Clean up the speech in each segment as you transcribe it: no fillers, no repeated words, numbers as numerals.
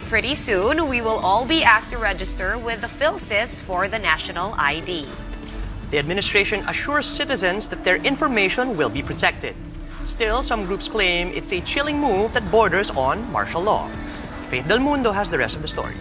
pretty soon, we will all be asked to register with the PhilSys for the national ID. The administration assures citizens that their information will be protected. Still, some groups claim it's a chilling move that borders on martial law. Faith Del Mundo has the rest of the story.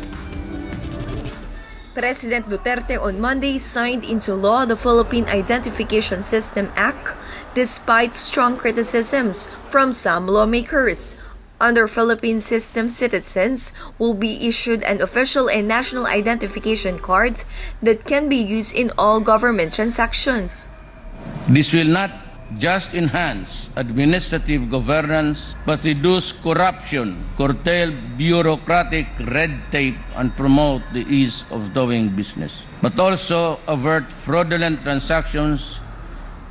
President Duterte on Monday signed into law the Philippine Identification System Act despite strong criticisms from some lawmakers. Under Philippine system, citizens will be issued an official and national identification card that can be used in all government transactions. This will not just enhance administrative governance, but reduce corruption, curtail bureaucratic red tape, and promote the ease of doing business. But also avert fraudulent transactions,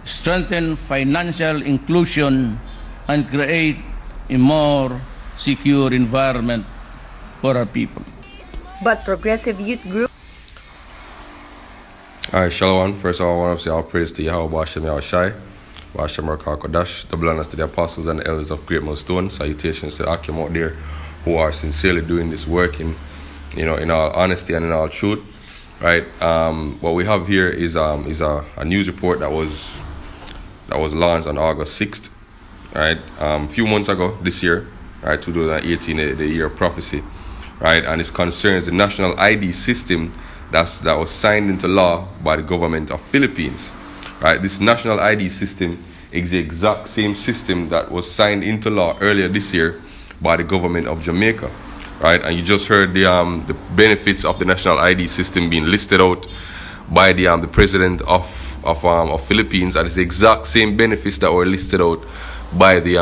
strengthen financial inclusion, and create a more secure environment for our people. But progressive youth group. Alright, Shalom. First of all, I want to say all praise to Yahweh Bashem Yahushai, Bashem Rakar Kodash, double honors to the apostles and the elders of Great Millstone. Salutations to the Akim out there who are sincerely doing this work in all honesty and in all truth. Right? What we have here is a news report that was launched on August 6th. Right, a few months ago this year, right, 2018, the year of prophecy, right, and it concerns the national ID system that was signed into law by the government of Philippines, right. This national ID system is the exact same system that was signed into law earlier this year by the government of Jamaica, right. And you just heard the benefits of the national ID system being listed out by the president of Philippines, and it's the exact same benefits that were listed out by the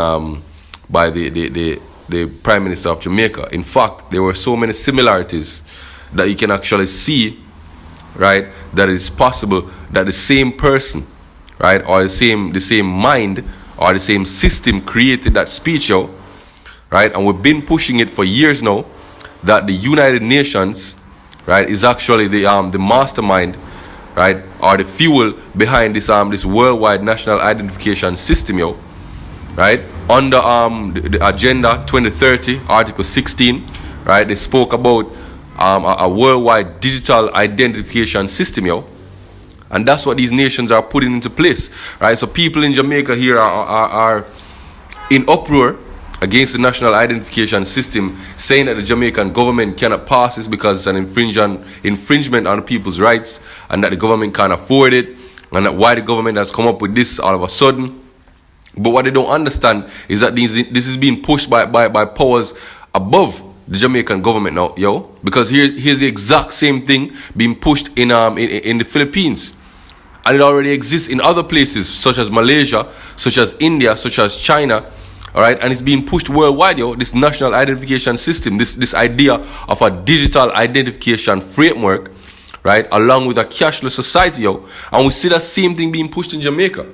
Prime Minister of Jamaica. In fact, there were so many similarities that you can actually see, right, that it's possible that the same person, right, or the same mind or the same system created that speech, right, and we've been pushing it for years now, that the United Nations, right, is actually the mastermind, right, or the fuel behind this worldwide national identification system, right, under the Agenda 2030, Article 16, right, they spoke about a worldwide digital identification system, and that's what these nations are putting into place, right. So people in Jamaica here are in uproar against the national identification system, saying that the Jamaican government cannot pass this because it's an infringement on people's rights, and that the government can't afford it, and that why the government has come up with this all of a sudden. But what they don't understand is that this is being pushed by powers above the Jamaican government now, because here's the exact same thing being pushed in the Philippines, and it already exists in other places such as Malaysia, such as India, such as China, all right, and it's being pushed worldwide, this national identification system, this idea of a digital identification framework, right, along with a cashless society, and we see that same thing being pushed in Jamaica,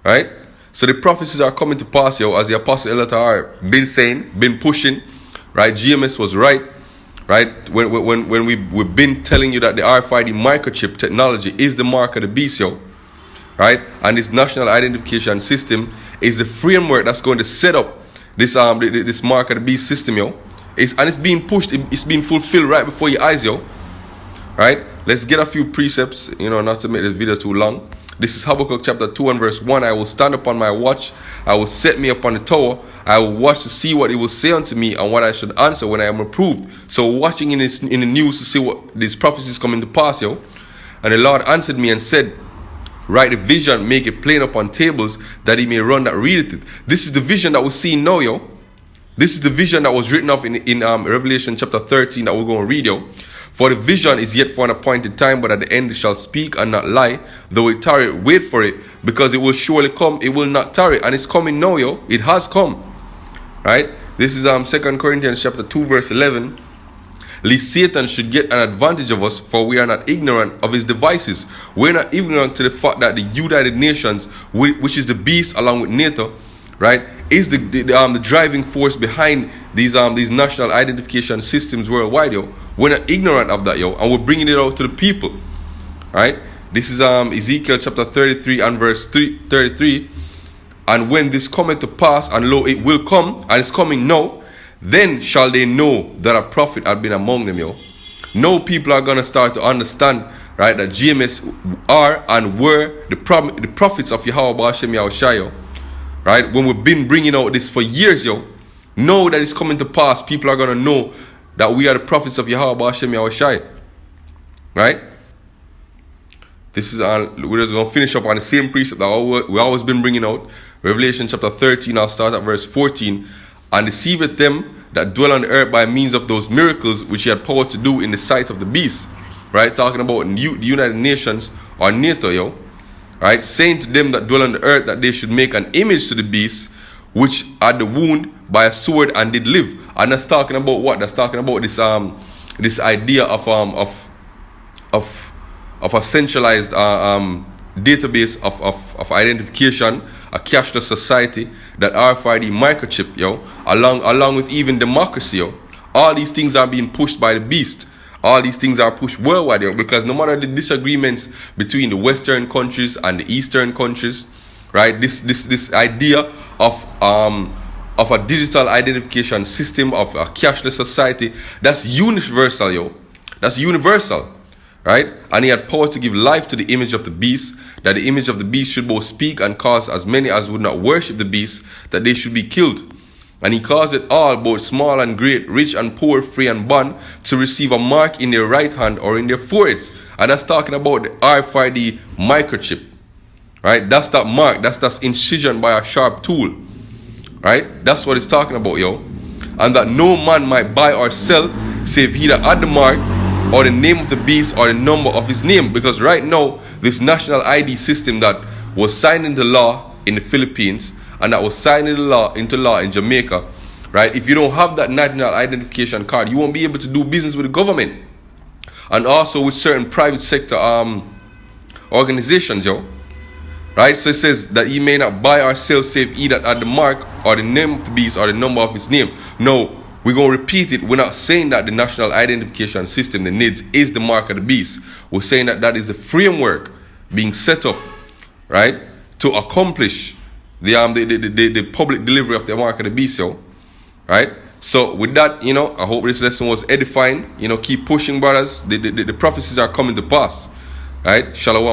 right. So the prophecies are coming to pass, as the Apostle Elatar been saying, been pushing, right? GMS was right? When we've been telling you that the RFID microchip technology is the mark of the beast, right? And this national identification system is the framework that's going to set up this this mark of the beast system, it's being pushed, it's being fulfilled right before your eyes, right? Let's get a few precepts, not to make this video too long. This is Habakkuk chapter 2 and verse 1. I will stand upon my watch. I will set me upon the tower. I will watch to see what it will say unto me and what I should answer when I am reproved. So watching in the news to see what these prophecies coming to pass, And the Lord answered me and said, write the vision, make it plain upon tables, that he may run that readeth it. This is the vision that we're seeing now, This is the vision that was written of in Revelation chapter 13 that we're going to read, For the vision is yet for an appointed time, but at the end it shall speak and not lie. Though it tarry, wait for it, because it will surely come. It will not tarry, and it's coming now, It has come, right? This is 2 Corinthians chapter 2 verse 11. Lest Satan should get an advantage of us, for we are not ignorant of his devices. We're not ignorant to the fact that the United Nations, which is the beast along with NATO, right, is the driving force behind these national identification systems worldwide, We're not ignorant of that, and we're bringing it out to the people, right? This is Ezekiel chapter 33 and verse 33. And when this cometh to pass, and lo, it will come, and it's coming now, Then shall they know that a prophet had been among them, yo. Now people are gonna start to understand, right, that GMS are and were the prophets of Yahweh B'Hashem Yahushua, yo. Right? When we've been bringing out this for years, yo. Now that it's coming to pass, people are gonna know that we are the prophets of Yahweh B'Hashem Yahushua. Right? This is we're just gonna finish up on the same precept that we always been bringing out. Revelation chapter 13, I'll start at verse 14. And deceiveth them that dwell on the earth by means of those miracles which he had power to do in the sight of the beast. Right? Talking about the United Nations or NATO, yo. Right? Saying to them that dwell on the earth that they should make an image to the beast which had the wound by a sword and did live. And that's talking about what? That's talking about this idea of a centralized database of identification, a cashless society, that RFID microchip, yo, along with even democracy, yo. All these things are being pushed by the beast. All these things are pushed worldwide, yo, because no matter the disagreements between the Western countries and the Eastern countries, right? This idea of a digital identification system, of a cashless society, that's universal, yo. That's universal. Right? And he had power to give life to the image of the beast, that the image of the beast should both speak and cause as many as would not worship the beast, that they should be killed. And he caused it all, both small and great, rich and poor, free and bond, to receive a mark in their right hand or in their foreheads. And that's talking about the RFID microchip. Right? That's that mark. That's incision by a sharp tool. Right? That's what it's talking about, yo. And that no man might buy or sell, save he that had the mark, or the name of the beast, or the number of his name. Because right now, this national ID system that was signed into law in the Philippines, and that was signed into law in Jamaica, right? If you don't have that national identification card, you won't be able to do business with the government. And also with certain private sector organizations, yo. Right? So it says that ye may not buy or sell save he that had the mark, or the name of the beast, or the number of his name. No. We're going to repeat it. We're not saying that the national identification system, the NIDS, is the mark of the beast. We're saying that that is the framework being set up, right, to accomplish the public delivery of the mark of the beast, yo. Right? So with that, you know, I hope this lesson was edifying. You know, keep pushing, brothers. The prophecies are coming to pass. Right? Shalom.